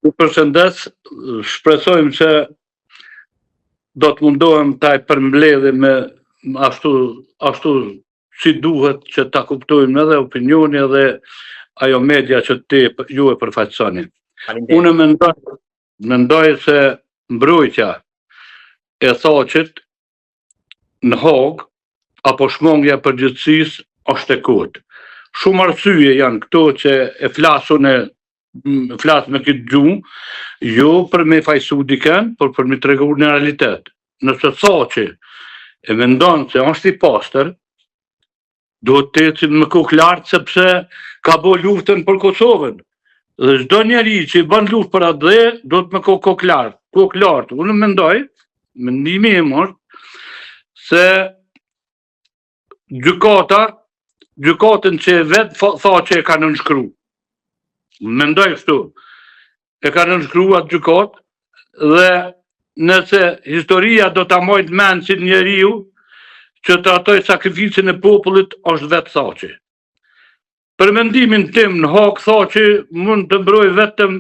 Ju përshëndes, shpresojmë që do të mundohem ta e përmbledhim me ashtu si duhet që ta kuptojmë edhe opinioni edhe ajo media që ju e përfaqësoni. Unë mendoj se mbrojtja e Thoqit në Hog apo shmongja e përgjithësisë është e kotë. Shumë arsye janë këto që e flasë me këtë gjuhë, jo për me fajsu diken, por për me tregu në realitet. Nëse Thoqi e mendon se është i pastër, duhet të ecë me kokë lartë sepse ka bo luftën për Kosovën. Dhe çdo njeri që i bën luftë për atë dhe, duhet me kokë lartë. Unë mendoj, mendimi im është se gjykatën që vetë Thoqi e ka nënshkru. Mendoj kështu. E ka nënshkru atë gjykatë dhe nëse historia do ta mojtë mend si njeriu që tratoj sakrificën e popullit është vetë Thoqi. Për mendimin tim në Hog Thoqi mund të mbroj vetëm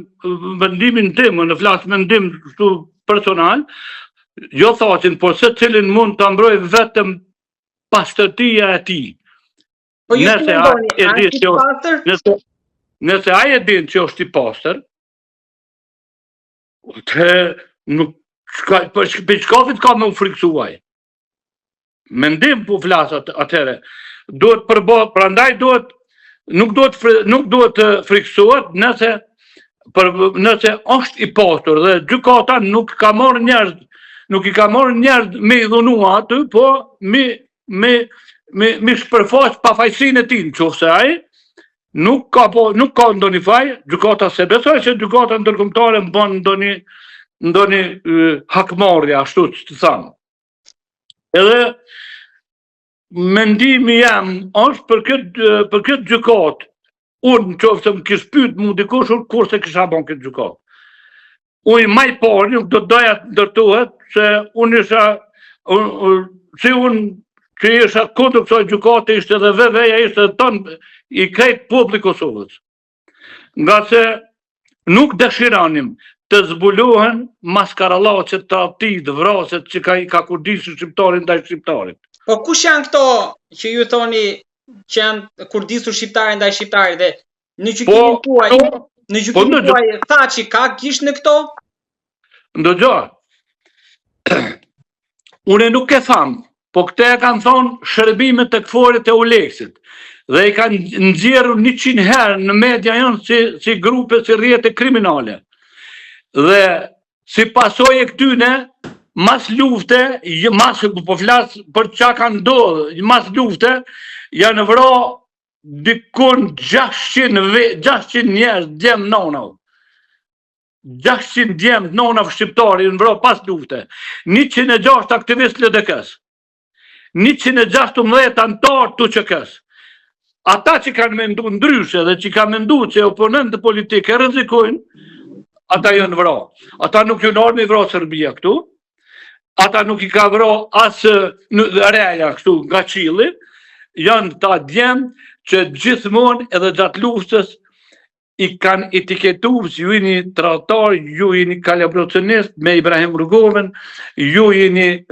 mendimin tim, në flas mendim kështu personal, jo Thoqin, por se cilin mund të mbroj vetëm pastërtia e tij. Po ju nëse ai e din që është i pastër, për çkafit ka me u friksuaj. Mendim po flas atëre. Prandaj nuk duhet të friksohet nëse është i pastër dhe gjykata nuk i ka marrë njerëz me i dhunua aty, po me shpërfaq pafajësinë e tij, nëse ai nuk ka ndonjë faj, gjykata se besoj se gjykata ndërkombëtare bën ndonjë hakmarrje, ashtu të them. Edhe mendimi jam është për këtë gjykatë. Unë nëse më kish pyet mu dikush, kurse kisha bën këtë gjykatë. Unë më i parë nuk do doja të ndërtohet se unë që isha kundër kësaj gjykate, ishte edhe veveja, ishte edhe tonë i krejt popullit Kosovës. Nga se nuk dëshironim të zbulohen maskarallaqet të atit, vraset që ka kurdisë shqiptarin ndaj shqiptarit. Po kush janë këto që ju thoni që janë kurdisur shqiptarin ndaj shqiptarit dhe në gjykimin tuaj, Thaçi ka gisht në këto? Ndëgjoj. Unë nuk e tham, po këte e kanë thonë shërbimet të këforit e Uleksit. Dhe i kanë nxjerrur 100 herë në media jonë si grupe, si rrjete kriminale. Dhe si pasojë e këtyne, mas lufte, po flas për çka ka ndodhur, mas lufte, janë vro dikun 600 njerëz djem nona. 600 djem nona shqiptari janë vro pas lufte. 106 aktivistë LDK-s. 116 antar të QK-s. Ata që kanë mendu ndryshe dhe që kanë mendu që oponentë politike rrezikojnë, ata janë vro. Ata nuk janë ardhur me vro Serbia këtu. Ata nuk i ka vro as në reja këtu nga Qilli. Janë ta djem që gjithmonë edhe gjatë luftës i kanë etiketuar si ju jeni tradhtar, ju jeni kolaboracionist me Ibrahim Rrugovën, ju jeni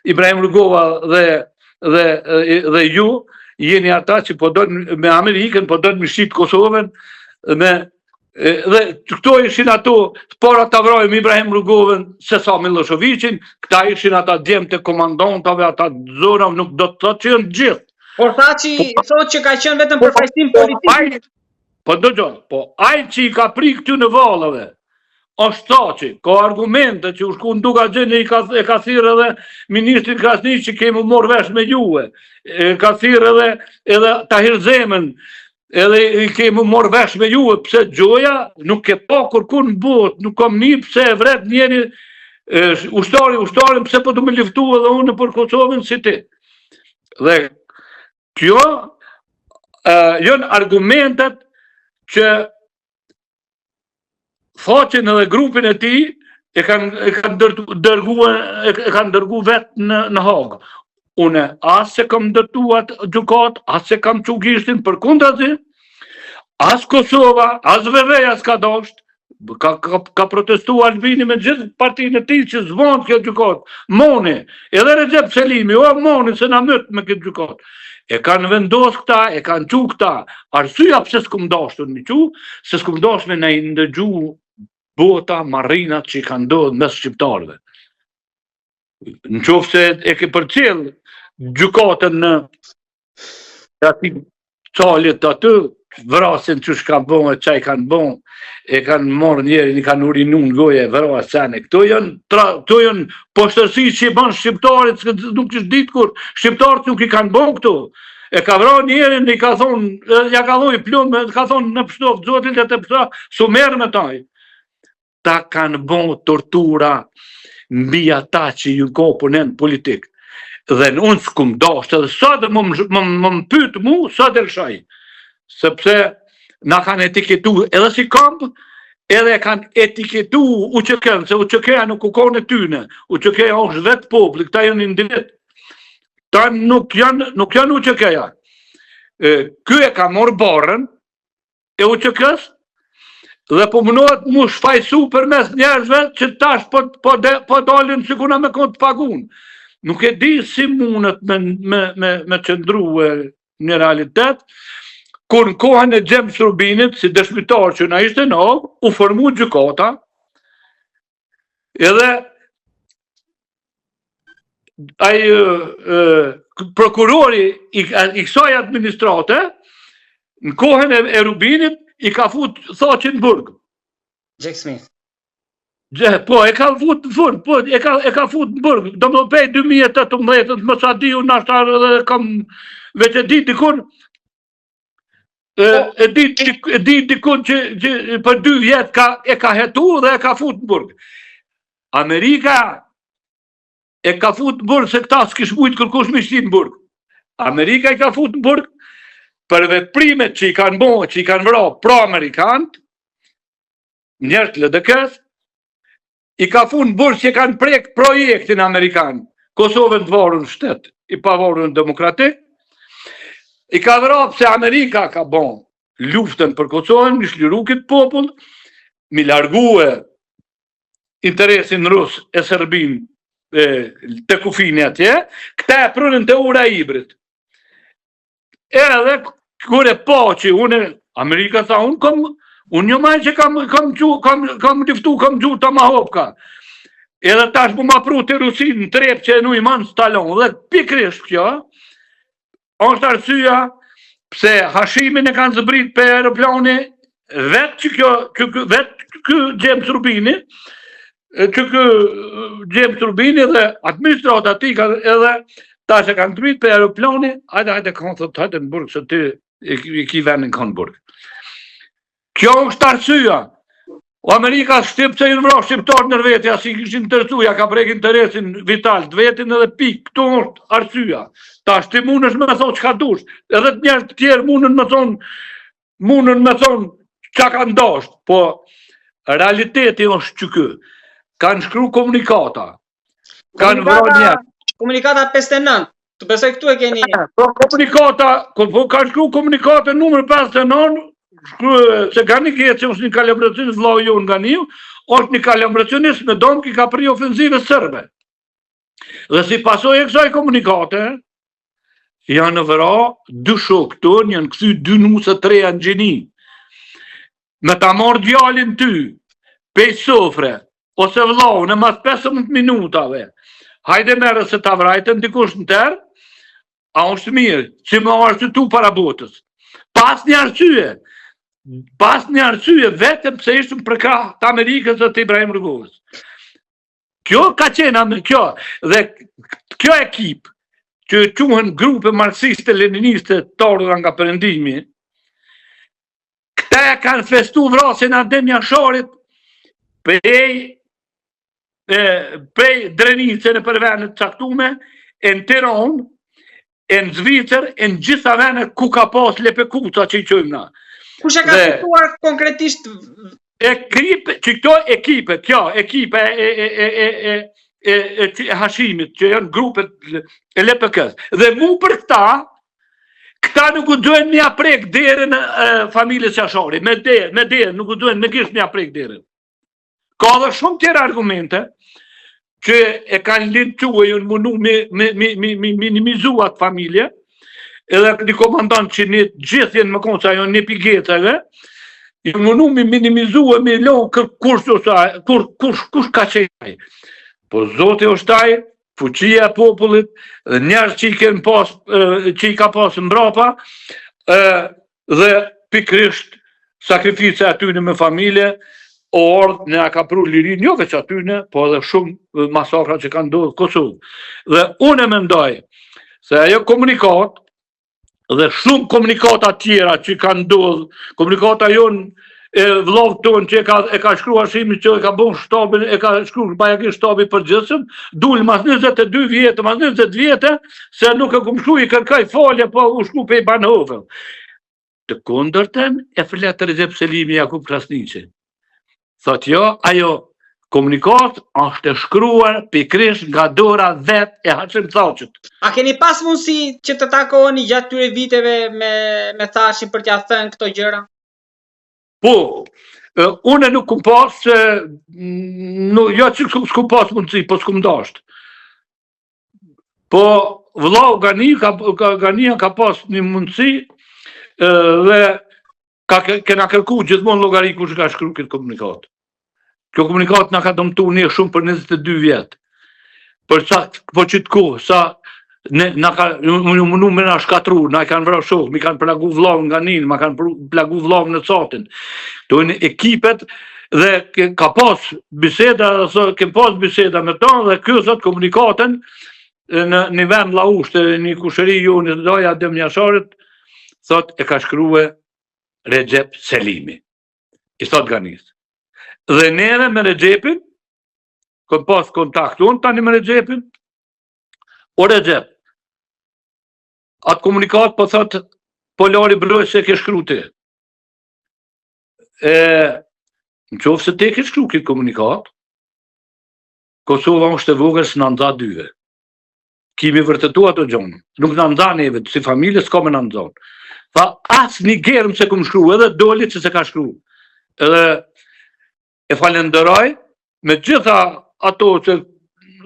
Ibrahim Rrugova dhe ju jeni ata që po dojnë me Amerikën, po dojnë me shqit Kosovën, dhe këto ishin ato, por ata vrojmë Ibrahim Rrugovën se sa Miloševićin, këta ishin ata djemë të komandantave, ata zonave, nuk do të thotë që janë gjithë. Por Thaçi thotë që ka qenë vetëm për fajsim politik. Po dëgjoj, po ai që i ka prik këty në vallave, është Thaçi, ka argumente që u shku në Duka Xheni e ka thirrë edhe ministrin Krasniq që kemi marrë vesh me juve. Ka thirrë edhe Tahir Zemën, edhe i kemi marrë vesh me juve, pse gjoja nuk e pa kërkun në botë, nuk kam një pse e vret njeri ushtarin pse po du me liftu edhe unë për Kosovën si ti. Dhe kjo janë argumentet që Thoqin edhe grupin e tij e kanë dërgu vetë në Hog. Une as se kam dërtuat gjukat, as se kam qu gishtin për kundrazi, as Kosova, as VV-ja s'ka dosht. Ka protestuar Albini me gjithë partinë e tij që zvonë kjo gjykatë. Moni, edhe Recep Selimi, moni se na myt me këtë gjykatë. E kanë vendos këta, e kanë qu këta. Arsyeja pse s'kum dashur me qu, se s'kum dashur me na i ndëgju bota, marrinat që i kanë ndodhur mes shqiptarëve. Në qoftë se e ke përcjell gjykatën në aty çalet aty, vrasin që shka bon e qaj kanë bon, e kanë morë njerin, i kanë urinu në goje, vrasane. Këto janë poshtërsi që i banë shqiptarit, nuk ishtë ditë kur, shqiptarit nuk i kanë bon këto. E ka vra njerin, i ka thonë, ja ka dhoj plumë, ka thonë në pështof, zotin që të pështof, su merë me taj. Ta kanë bon tortura mbi ata që ju ko punen politik. Dhe në unë s'kum dashtë, edhe sot më pytë mu, sot e lëshaj. Sepse na kanë etiketu edhe si kamp, edhe kanë etiketu UÇK-n, se UÇK-ja nuk u kone tyne, UÇK-ja është vetë populli, këta janë individ. Ta nuk janë UÇK-ja. Ky e ka morë barën e UÇK-s dhe po mënohet mu shfajsu për mes njerëzve që tash po dalin si kuna me kontë pagun. Nuk e di si mundet me qëndru një realitet, kur në kohën e Gjems Rubinit, si dëshmitar që na ishte në, u formu gjykata, edhe prokurori i kësaj administrate, në kohën e Rubinit, i ka fut thoqin burg. Jack Smith. Po, e ka fut në burg, do më pej 2018, më sa di unë ashtar dhe kam veç e di dikun, e di dikun që për 2 vjetë e ka hetu dhe e ka fut në burg. Amerika e ka fut në burg se këta s'kish mujtë kërkush me shti në burg. Amerika e ka fut në burg për veprimet që i kanë bo, që i kanë vra pro-amerikant, njerët LDK-s, i ka fut në burg që i kanë prek projektin amerikan, Kosovën të varën shtet, i pavarën demokratik, i ka vra pëse Amerika ka bon luftën për Kosovën, mi shliru këtë popull, mi largue interesin rus e Serbin të kufini atje, këta e prunën të ura ibrit. Edhe kure po që Amerika tha unë një maj që kam liftu, kam gjur të ma hopka. Edhe tash bu ma pru të Rusin në trep që e nu i manë Stalon, dhe pikrisht kjo, është arsyeja pse Hashimin e kanë zbrit për aeroplani, vetë që Gjems Rubini, dhe administrata ti edhe ta që kanë zbrit për aeroplani, hajde kanë thot, hajde në burg, se ti i ki venin kanë burg. Kjo është arsyeja. Amerika shqip që i nëvra shqiptar në vetja, si këshin tërsuja, ka prek interesin vital të vetin edhe pik, këto është arsyeja. Ta shti munësh me thonë që ka dush, edhe të njerë të tjerë munën me thonë që ka ndasht, po realiteti është që kë, kanë shkru komunikata, kanë vra njerë. Komunikata 59, të besoj këtu e keni. Po komunikata, kanë shkru komunikata numër 59, se ka një kjetë që është një kalabracionist vlau jo nga një, është një kalabracionist me domë ki ka pri ofenzive sërbe. Dhe si pasoj e kësaj komunikate, janë vëra 2 shok tonë, janë këthy 2 nusë 3 janë gjeni. Me ta marrë djallin ty, pej sofre, ose vlau në mas 15 minutave, hajde mere se ta vrajten dikush në terë, a është mirë, që më arsytu para botës. Pas një arsye, vetëm pse ishëm për krah të Amerikës dhe të Ibrahim Rugos. Kjo ka qenë, dhe kjo ekip, që quhen grupe marxiste, leniniste, të ardhura nga perëndimi, këta e kanë festu vrasin Adem Jasharit prej Drenicën e për venet caktume, e në Tiranë, e në Zvicër, e në gjitha venet ku ka pas lepekuca që i qojmë na. Kush e ka fituar konkretisht? Që këto ekipe, ekipe e Hashimit, që janë grupet e LPK-s. Dhe mu për këta, Këta nuk u duhen një aprek derën familjes Qashari, me derën, nuk u duhen me gisht një aprek derën. Ka dhe shumë tjera argumente që e kanë lintu e ju në mundu me minimizu atë familje, edhe një komandant që një gjithjen më konë sa jo një pigetave, ju mundu me minimizu e me lo kush ka qenaj. Po Zotë është taj, fuqia e popullit, dhe njerës që i ka pasë mbrapa, dhe pikrisht sakrifica atyne me familje, ordë ne a ka pru lirin, jo veç atyne, po edhe shumë masakra që kanë ndodhur Kosovë. Dhe unë e mendoj se ajo komunikat, dhe shumë komunikata tjera që kanë ndodhur, komunikata jonë e vllavë tonë që e ka shkru Hashimi që e ka bon shtabin, e ka shkru bajakisht shtabi përgjithshëm, dul mas 22 vjetë, mas 20 vjetë, se nuk e kum shkru i kërkaj falje, po u shkru pe i Banhovën. Të kundërtën e flet Recep Selimi Jakub Krasniqi. Thot jo, ajo komunikat është e shkruar pikrisht nga dora vet e Hashim Thaqit. A keni pas mundësi që të takoni gjatë tyre viteve me Thaqin për t'ja thënë këto gjëra? Po, une nuk kum pas, jo që s'kum pas mundësi, po s'kum dasht. Po, vllau Gania ka pas një mundësi dhe kena kërku gjithmonë llogari kush ka shkru këtë komunikat. Kjo komunikat na ka dëmtu një shumë për 22 vjetë. Po që të kohë, sa mundu me na shkatru, na i kanë vra shokë, mi kanë plagu vllau nga Nin, ma kanë plagu vllau në Catin. To në ekipet dhe ka pas biseda, kem pas biseda me ta dhe kjo thot komunikaten në një vend laushte, një kushëri ju në doja Adem Jasharit, thot e ka shkrue Recep Selimi. I thot Ganis. Dhe nere me Recepin, kom pas kontakt unë tani me Recepin, o Recep, atë komunikat po thot, po Lari Broj se ke shkru ti. Në qofë se te ke shkru këtë komunikat, Kosova është e vogël së në nda dyve. Kimi vërtetu ato gjonë. Nuk në nda neve, si familje s'ka me në ndonë. Tha, asë një gerëm se kum shkru, edhe doli që se ka shkru. Edhe e falenderoj, me gjitha ato që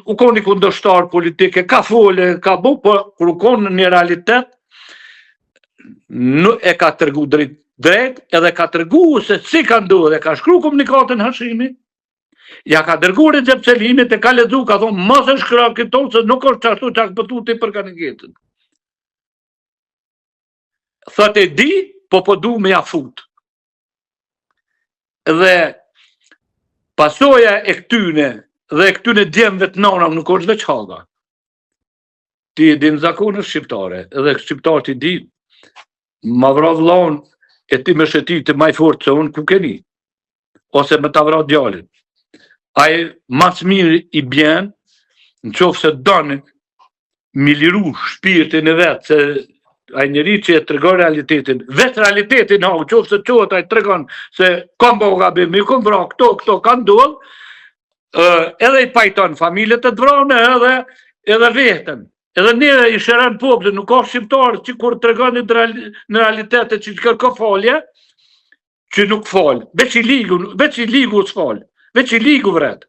u konë një kundështar politike, ka fole, ka bu, po kur u konë një realitet, e ka tërgu drejt, edhe ka tërgu se si ka ndohë, dhe ka shkru komunikatën Hashimi, ja ka dërgu Recep Selimit, e ka ledzu, ka thonë, mos e shkra këto, se nuk është qashtu që akëpëtu ti për kanigetën. Thët e di, po du me ja fut. Dhe pasoja e këtyne, dhe këtyne djemve të nonam nuk është veç haga. Ti e din zakonës shqiptare, edhe shqiptar ti di, ma vra vllon e ti me shetit të maj fort se unë ku keni, ose me ta vra djalin. Aje mas mirë i bjen, në qofë se donin, mi liru shpirtin e vetë, se ai njeri që e tregon realitetin, vetë realitetin ha, në qofë se qohet ai tregon se kam bo gabim, i kom vra këto kanë dollë, edhe i pajton familjet e të vrane edhe vetën. Edhe nire i shëran poplën, nuk ka shqiptarë që kur të regoni në realitetet që kërko falje, që nuk falë, veç i ligu s'falë, veç i ligu vret.